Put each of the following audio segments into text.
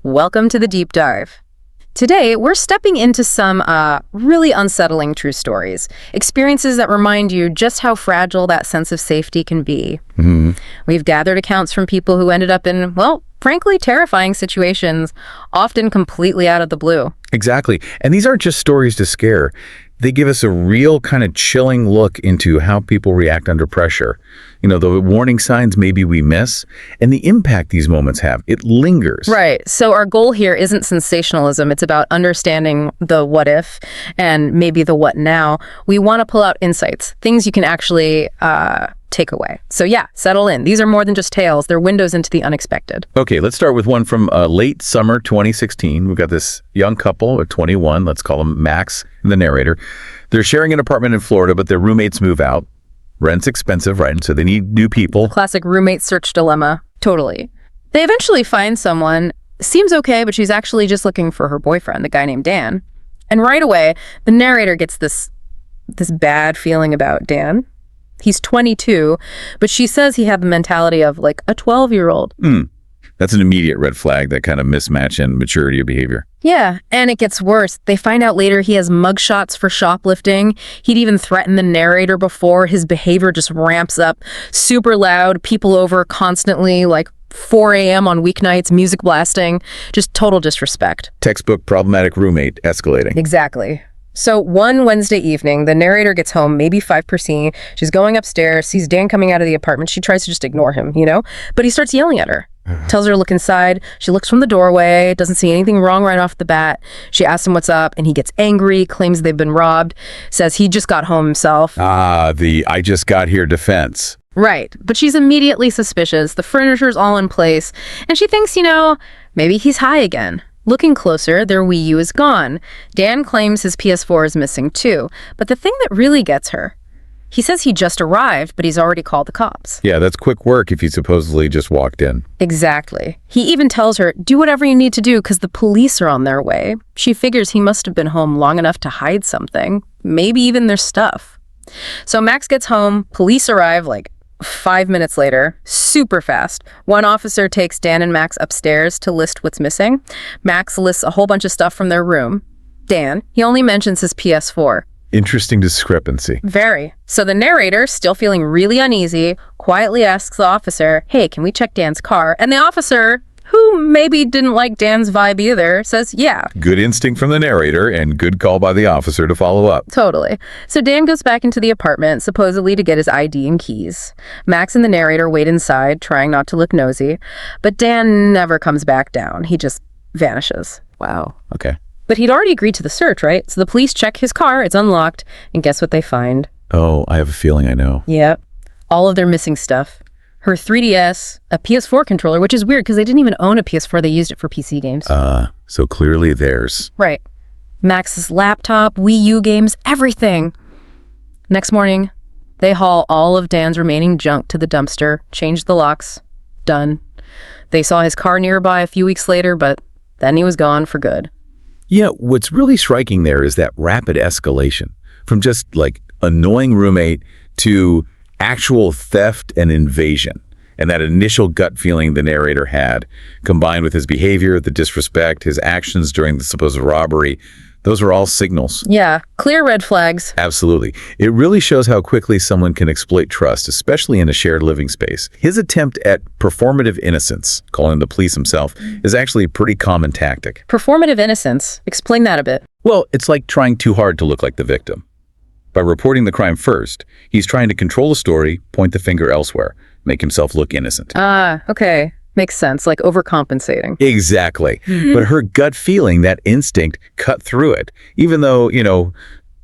Welcome to the Deep Dive. Today, we're stepping into some really unsettling true stories, experiences that remind you just how fragile that sense of safety can be. Mm-hmm. We've gathered accounts from people who ended up in, well, frankly, terrifying situations, often completely out of the blue. Exactly. And these aren't just stories to scare. They give us a real kind of chilling look into how people react under pressure. You know, the warning signs maybe we miss, and the impact these moments have. It lingers. Right. So our goal here isn't sensationalism. It's about understanding the what if and maybe the what now. We want to pull out insights, things you can actually take away. So yeah, settle in. These are more than just tales. They're windows into the unexpected. Okay, let's start with one from late summer 2016. We've got this young couple at 21. Let's call them Max and the narrator. They're sharing an apartment in Florida, but their roommates move out. Rent's expensive, right? And so they need new people. Classic roommate search dilemma. Totally. They eventually find someone. Seems okay, but she's actually just looking for her boyfriend, the guy named Dan. And right away, the narrator gets this bad feeling about Dan. He's 22, but she says he had the mentality of like a 12-year-old. That's an immediate red flag, that kind of mismatch in maturity of behavior. Yeah, and it gets worse. They find out later he has mugshots for shoplifting. He'd even threatened the narrator before. His behavior just ramps up. Super loud, people over constantly, like 4 a.m. on weeknights, music blasting. Just total disrespect. Textbook problematic roommate escalating. Exactly. So one Wednesday evening, the narrator gets home, maybe 5%. She's going upstairs, sees Dan coming out of the apartment. She tries to just ignore him, but he starts yelling at her. Tells her to look inside. She looks from the doorway, doesn't see anything wrong right off the bat. She asks him what's up, and he gets angry, claims they've been robbed, says he just got home himself. The I just got here defense. Right, but she's immediately suspicious. The furniture's all in place, and she thinks, maybe he's high again. Looking closer, their Wii U is gone. Dan claims his PS4 is missing too, but the thing that really gets her, he says he just arrived, but he's already called the cops. Yeah, that's quick work if he supposedly just walked in. Exactly. He even tells her, do whatever you need to do because the police are on their way. She figures he must have been home long enough to hide something, maybe even their stuff. So Max gets home, police arrive like 5 minutes later, super fast. One officer takes Dan and Max upstairs to list what's missing. Max lists a whole bunch of stuff from their room. Dan, he only mentions his PS4. Interesting discrepancy. Very. So the narrator, still feeling really uneasy, quietly asks the officer, hey, can we check Dan's car? And the officer, who maybe didn't like Dan's vibe either, says, yeah. Good instinct from the narrator and good call by the officer to follow up. Totally. So Dan goes back into the apartment, supposedly to get his ID and keys. Max and the narrator wait inside, trying not to look nosy. But Dan never comes back down. He just vanishes. Wow. Okay. But he'd already agreed to the search, right? So the police check his car, it's unlocked, and guess what they find? Oh, I have a feeling I know. Yep. All of their missing stuff. Her 3DS, a PS4 controller, which is weird because they didn't even own a PS4, they used it for PC games. So clearly theirs. Right. Max's laptop, Wii U games, everything. Next morning, they haul all of Dan's remaining junk to the dumpster, change the locks, done. They saw his car nearby a few weeks later, but then he was gone for good. Yeah, what's really striking there is that rapid escalation from just like annoying roommate to actual theft and invasion. And that initial gut feeling the narrator had, combined with his behavior, the disrespect, his actions during the supposed robbery, those are all signals. Yeah, clear red flags. Absolutely. It really shows how quickly someone can exploit trust, especially in a shared living space. His attempt at performative innocence, calling the police himself, is actually a pretty common tactic. Performative innocence. Explain that a bit. Well, it's like trying too hard to look like the victim. By reporting the crime first, he's trying to control the story, point the finger elsewhere, make himself look innocent. Okay. Makes sense, like overcompensating. Exactly. But her gut feeling, that instinct, cut through it. Even though,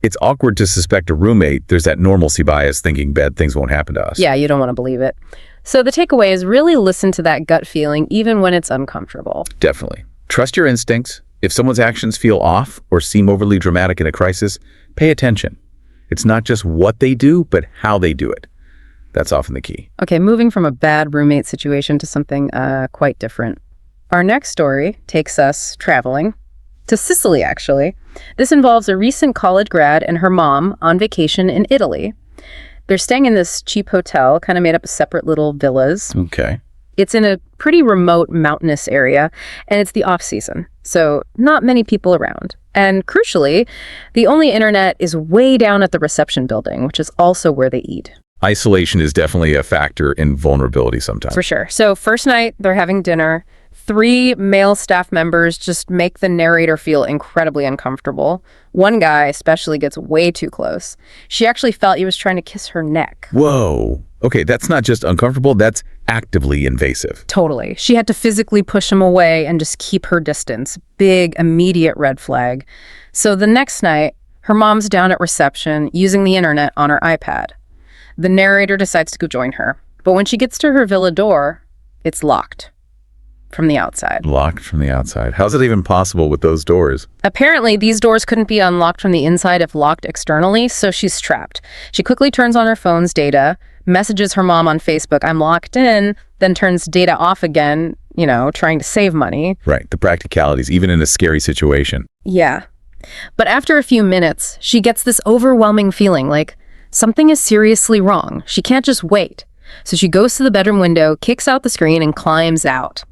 it's awkward to suspect a roommate, there's that normalcy bias thinking bad things won't happen to us. Yeah, you don't want to believe it. So the takeaway is really listen to that gut feeling, even when it's uncomfortable. Definitely. Trust your instincts. If someone's actions feel off or seem overly dramatic in a crisis, pay attention. It's not just what they do, but how they do it. That's often the key. Okay, moving from a bad roommate situation to something quite different. Our next story takes us traveling to Sicily, actually. This involves a recent college grad and her mom on vacation in Italy. They're staying in this cheap hotel, kind of made up of separate little villas. Okay. It's in a pretty remote mountainous area, and it's the off-season, so not many people around. And crucially, the only internet is way down at the reception building, which is also where they eat. Isolation is definitely a factor in vulnerability sometimes. For sure. So first night, they're having dinner. 3 male staff members just make the narrator feel incredibly uncomfortable. One guy especially gets way too close. She actually felt he was trying to kiss her neck. Whoa. Okay, that's not just uncomfortable, that's actively invasive. Totally. She had to physically push him away and just keep her distance. Big, immediate red flag. So the next night, her mom's down at reception using the internet on her iPad. The narrator decides to go join her. But when she gets to her villa door, it's locked from the outside. Locked from the outside. How's it even possible with those doors? Apparently, these doors couldn't be unlocked from the inside if locked externally, so she's trapped. She quickly turns on her phone's data, messages her mom on Facebook, "I'm locked in," then turns data off again, trying to save money. Right, the practicalities, even in a scary situation. Yeah. But after a few minutes, she gets this overwhelming feeling like something is seriously wrong. She can't just wait. So she goes to the bedroom window, kicks out the screen, and climbs out.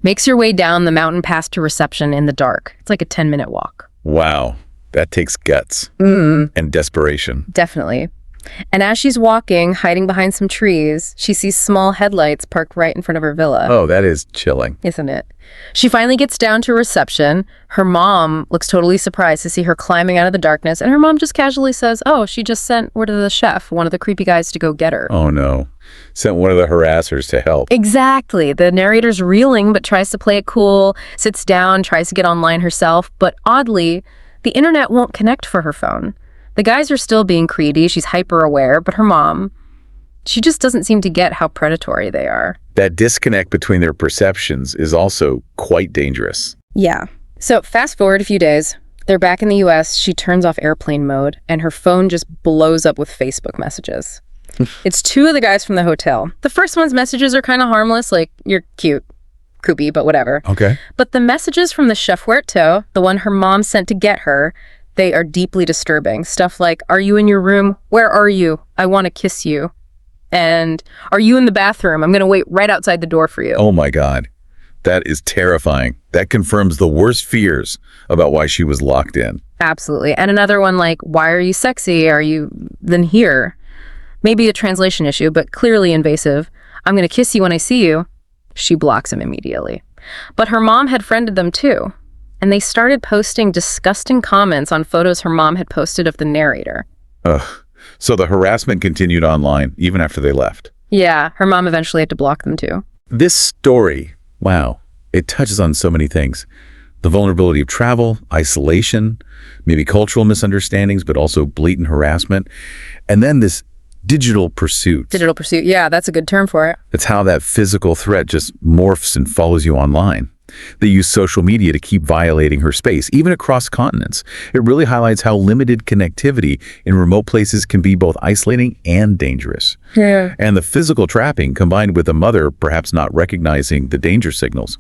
Makes her way down the mountain path to reception in the dark. It's like a 10-minute walk. Wow, that takes guts and desperation. Definitely. And as she's walking, hiding behind some trees, she sees small headlights parked right in front of her villa. Oh, that is chilling. Isn't it? She finally gets down to reception. Her mom looks totally surprised to see her climbing out of the darkness, and her mom just casually says, "Oh, she just sent word to the chef, one of the creepy guys, to go get her." Oh no. Sent one of the harassers to help. Exactly. The narrator's reeling, but tries to play it cool, sits down, tries to get online herself, but oddly, the internet won't connect for her phone. The guys are still being creepy, she's hyper-aware, but her mom, she just doesn't seem to get how predatory they are. That disconnect between their perceptions is also quite dangerous. Yeah. So fast forward a few days. They're back in the US, she turns off airplane mode, and her phone just blows up with Facebook messages. It's 2 of the guys from the hotel. The first one's messages are kind of harmless, like, "You're cute, Koopy," but whatever. Okay. But the messages from the Chef Huerto, the one her mom sent to get her, they are deeply disturbing. Stuff like, "Are you in your room? Where are you? I want to kiss you." And, "Are you in the bathroom? I'm going to wait right outside the door for you." Oh my God. That is terrifying. That confirms the worst fears about why she was locked in. Absolutely. And another one like, "Why are you sexy? Are you then here?" Maybe a translation issue, but clearly invasive. "I'm going to kiss you when I see you." She blocks him immediately. But her mom had friended them too. And they started posting disgusting comments on photos her mom had posted of the narrator. Ugh. So the harassment continued online, even after they left. Yeah, her mom eventually had to block them too. This story, wow, it touches on so many things. The vulnerability of travel, isolation, maybe cultural misunderstandings, but also blatant harassment. And then this digital pursuit. Digital pursuit, yeah, that's a good term for it. It's how that physical threat just morphs and follows you online. They use social media to keep violating her space, even across continents. It really highlights how limited connectivity in remote places can be both isolating and dangerous. Yeah. And the physical trapping, combined with a mother perhaps not recognizing the danger signals,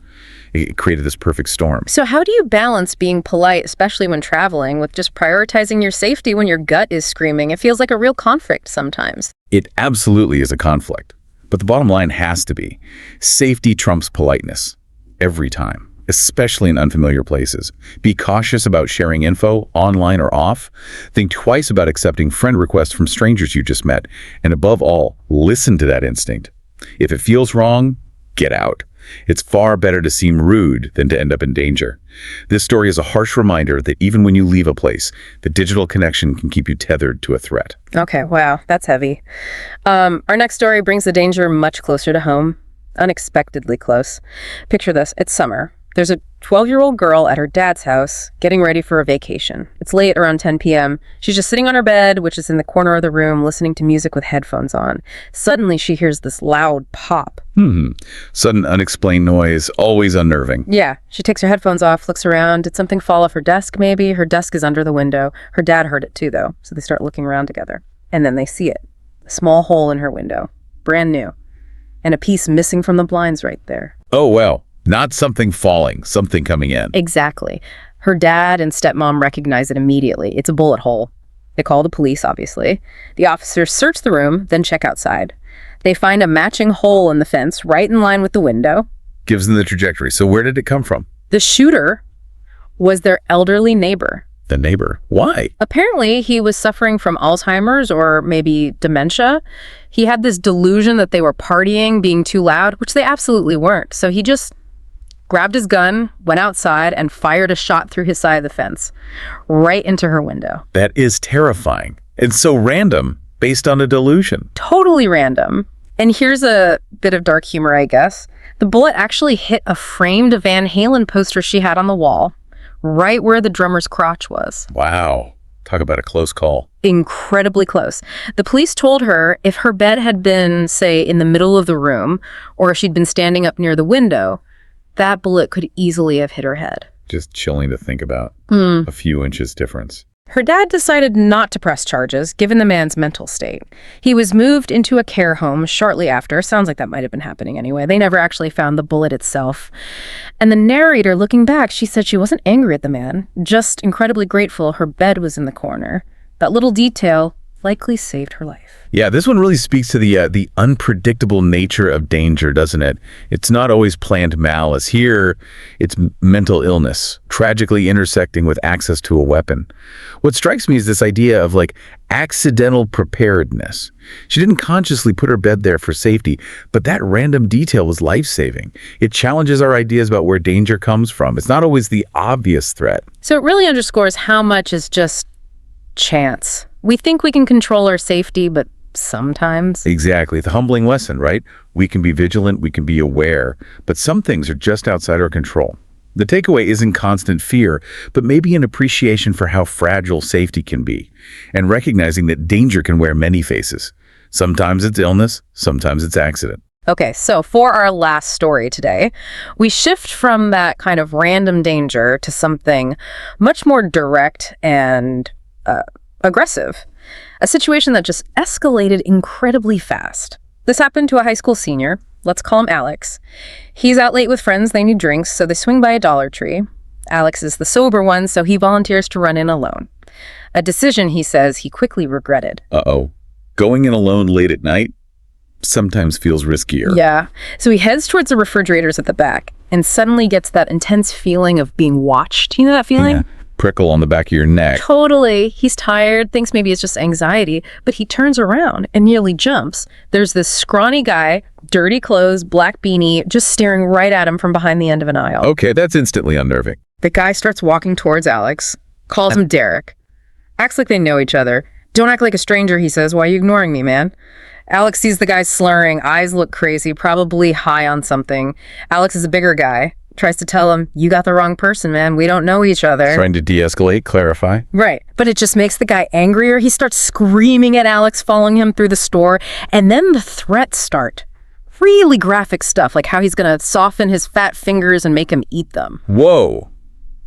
it created this perfect storm. So how do you balance being polite, especially when traveling, with just prioritizing your safety when your gut is screaming? It feels like a real conflict sometimes. It absolutely is a conflict. But the bottom line has to be, safety trumps politeness. Every time, especially in unfamiliar places. Be cautious about sharing info, online or off. Think twice about accepting friend requests from strangers you just met. And above all, listen to that instinct. If it feels wrong, get out. It's far better to seem rude than to end up in danger. This story is a harsh reminder that even when you leave a place, the digital connection can keep you tethered to a threat. Okay, wow, that's heavy. Our next story brings the danger much closer to home. Unexpectedly close. Picture this, it's summer. There's a 12-year-old girl at her dad's house getting ready for a vacation. It's late, around 10 p.m. She's just sitting on her bed, which is in the corner of the room, listening to music with headphones on. Suddenly, she hears this loud pop. Sudden unexplained noise, always unnerving. Yeah, she takes her headphones off, looks around. Did something fall off her desk, maybe? Her desk is under the window. Her dad heard it too, though, so they start looking around together. And then they see it. A small hole in her window. Brand new. And a piece missing from the blinds right there. Oh, well, not something falling, something coming in. Exactly. Her dad and stepmom recognize it immediately. It's a bullet hole. They call the police, obviously. The officers search the room, then check outside. They find a matching hole in the fence right in line with the window. Gives them the trajectory. So where did it come from? The shooter was their elderly neighbor. The neighbor. Why? Apparently, he was suffering from Alzheimer's or maybe dementia. He had this delusion that they were partying, being too loud, which they absolutely weren't. So he just grabbed his gun, went outside, and fired a shot through his side of the fence, right into her window. That is terrifying. It's so random, based on a delusion. Totally random. And here's a bit of dark humor, I guess. The bullet actually hit a framed Van Halen poster she had on the wall, right where the drummer's crotch was. Wow. Talk about a close call. Incredibly close. The police told her if her bed had been, say, in the middle of the room, or if she'd been standing up near the window, that bullet could easily have hit her head. Just chilling to think about. A few inches difference. Her dad decided not to press charges, given the man's mental state. He was moved into a care home shortly after. Sounds like that might have been happening anyway. They never actually found the bullet itself. And the narrator, looking back, she said she wasn't angry at the man, just incredibly grateful her bed was in the corner. That little detail likely saved her life. Yeah, this one really speaks to the unpredictable nature of danger, doesn't it? It's not always planned malice. Here, it's mental illness, tragically intersecting with access to a weapon. What strikes me is this idea of like accidental preparedness. She didn't consciously put her bed there for safety, but that random detail was life-saving. It challenges our ideas about where danger comes from. It's not always the obvious threat. So it really underscores how much is just chance. We think we can control our safety, but sometimes. Exactly. The humbling lesson, right? We can be vigilant, we can be aware, but some things are just outside our control. The takeaway isn't constant fear, but maybe an appreciation for how fragile safety can be, and recognizing that danger can wear many faces. Sometimes it's illness, sometimes it's accident. Okay, so for our last story today, we shift from that kind of random danger to something much more direct and aggressive. A situation that just escalated incredibly fast. This happened to a high school senior. Let's call him Alex. He's out late with friends. They need drinks, so they swing by a Dollar Tree. Alex is the sober one, so he volunteers to run in alone. A decision, he says, he quickly regretted. Uh-oh. Going in alone late at night sometimes feels riskier. Yeah. So he heads towards the refrigerators at the back and suddenly gets that intense feeling of being watched. You know that feeling? Yeah. Prickle on the back of your neck. Totally. He's tired, thinks maybe it's just anxiety, but he turns around and nearly jumps. There's this scrawny guy, dirty clothes, black beanie, just staring right at him from behind the end of an aisle. Okay, that's instantly unnerving. The guy starts walking towards Alex, calls him Derek, acts like they know each other. Don't act like a stranger, he says. Why are you ignoring me, man? Alex sees the guy slurring, eyes look crazy, probably high on something. Alex is a bigger guy. Tries to tell him, you got the wrong person, man. We don't know each other. Trying to de-escalate, clarify. Right. But it just makes the guy angrier. He starts screaming at Alex, following him through the store. And then the threats start. Really graphic stuff, like how he's going to soften his fat fingers and make him eat them. Whoa.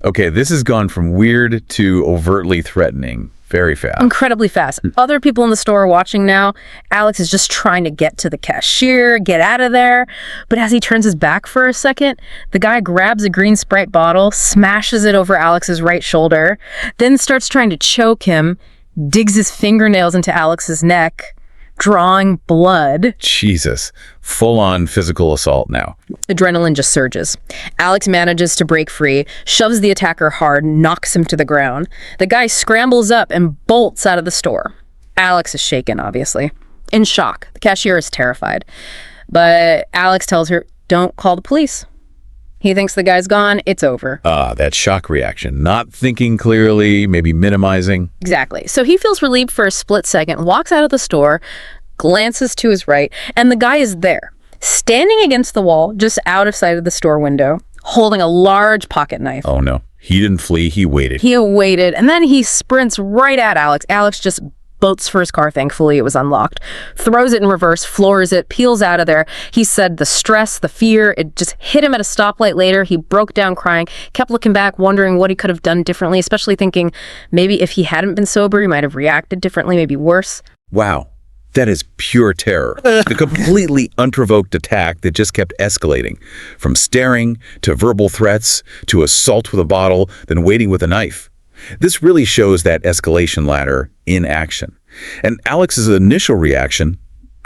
Okay, this has gone from weird to overtly threatening very fast. Incredibly fast. Other people in the store are watching now. Alex is just trying to get to the cashier, get out of there. But as he turns his back for a second, the guy grabs a green Sprite bottle, smashes it over Alex's right shoulder, then starts trying to choke him, digs his fingernails into Alex's neck, drawing blood. Jesus. Full-on physical assault now. Adrenaline just surges. Alex manages to break free, shoves the attacker hard, knocks him to the ground. The guy scrambles up and bolts out of the store. Alex is shaken, obviously. In shock. The cashier is terrified. But Alex tells her, don't call the police. He thinks the guy's gone. It's over. That shock reaction. Not thinking clearly, maybe minimizing. Exactly. So he feels relieved for a split second, walks out of the store, glances to his right, and the guy is there, standing against the wall, just out of sight of the store window, holding a large pocket knife. Oh, no. He didn't flee. He waited. He waited, and then he sprints right at Alex. Alex just bolts for his car. Thankfully, it was unlocked. Throws it in reverse, floors it, peels out of there. He said the stress, the fear, it just hit him at a stoplight later. He broke down crying, kept looking back, wondering what he could have done differently, especially thinking maybe if he hadn't been sober, he might have reacted differently, maybe worse. Wow. That is pure terror. The completely unprovoked attack that just kept escalating. From staring, to verbal threats, to assault with a bottle, then waiting with a knife. This really shows that escalation ladder in action. And Alex's initial reaction,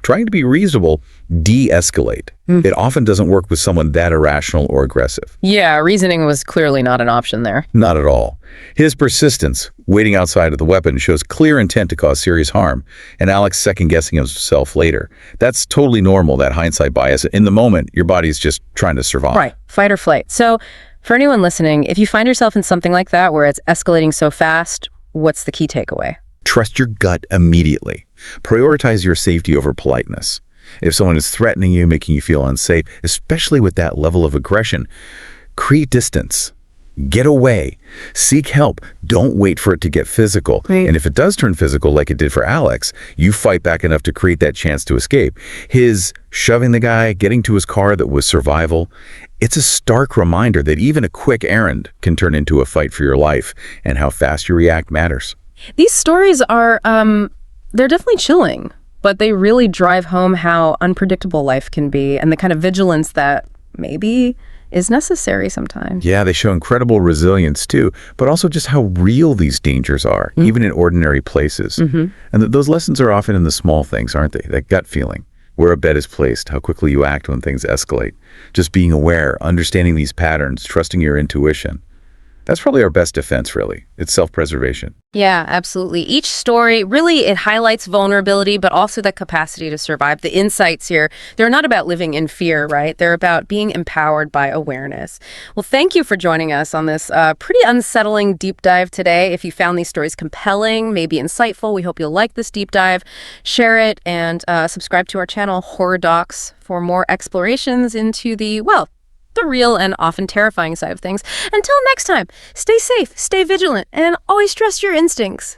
trying to be reasonable, de-escalate. It often doesn't work with someone that irrational or aggressive. Yeah, reasoning was clearly not an option there. Not at all. His persistence, waiting outside of the weapon, shows clear intent to cause serious harm, and Alex second-guessing himself later. That's totally normal, that hindsight bias. In the moment, your body's just trying to survive. Right, fight or flight. So for anyone listening, if you find yourself in something like that where it's escalating so fast, what's the key takeaway? Trust your gut immediately. Prioritize your safety over politeness. If someone is threatening you, making you feel unsafe, especially with that level of aggression, create distance. Get away. Seek help. Don't wait for it to get physical. Right. And if it does turn physical like it did for Alex, you fight back enough to create that chance to escape. His shoving the guy, getting to his car that was survival, it's a stark reminder that even a quick errand can turn into a fight for your life, and how fast you react matters. These stories are, they're definitely chilling, but they really drive home how unpredictable life can be and the kind of vigilance that maybe is necessary sometimes. Yeah, they show incredible resilience too, but also just how real these dangers are, even in ordinary places. And those lessons are often in the small things, aren't they? That gut feeling, where a bet is placed, how quickly you act when things escalate. Just being aware, understanding these patterns, trusting your intuition. That's probably our best defense, really. It's self-preservation. Yeah, absolutely. Each story, really, it highlights vulnerability, but also the capacity to survive. The insights here, they're not about living in fear, right? They're about being empowered by awareness. Well, thank you for joining us on this pretty unsettling deep dive today. If you found these stories compelling, maybe insightful, we hope you'll like this deep dive, share it, and subscribe to our channel, Horror Docx, for more explorations into the real and often terrifying side of things. Until next time, stay safe, stay vigilant, and always trust your instincts.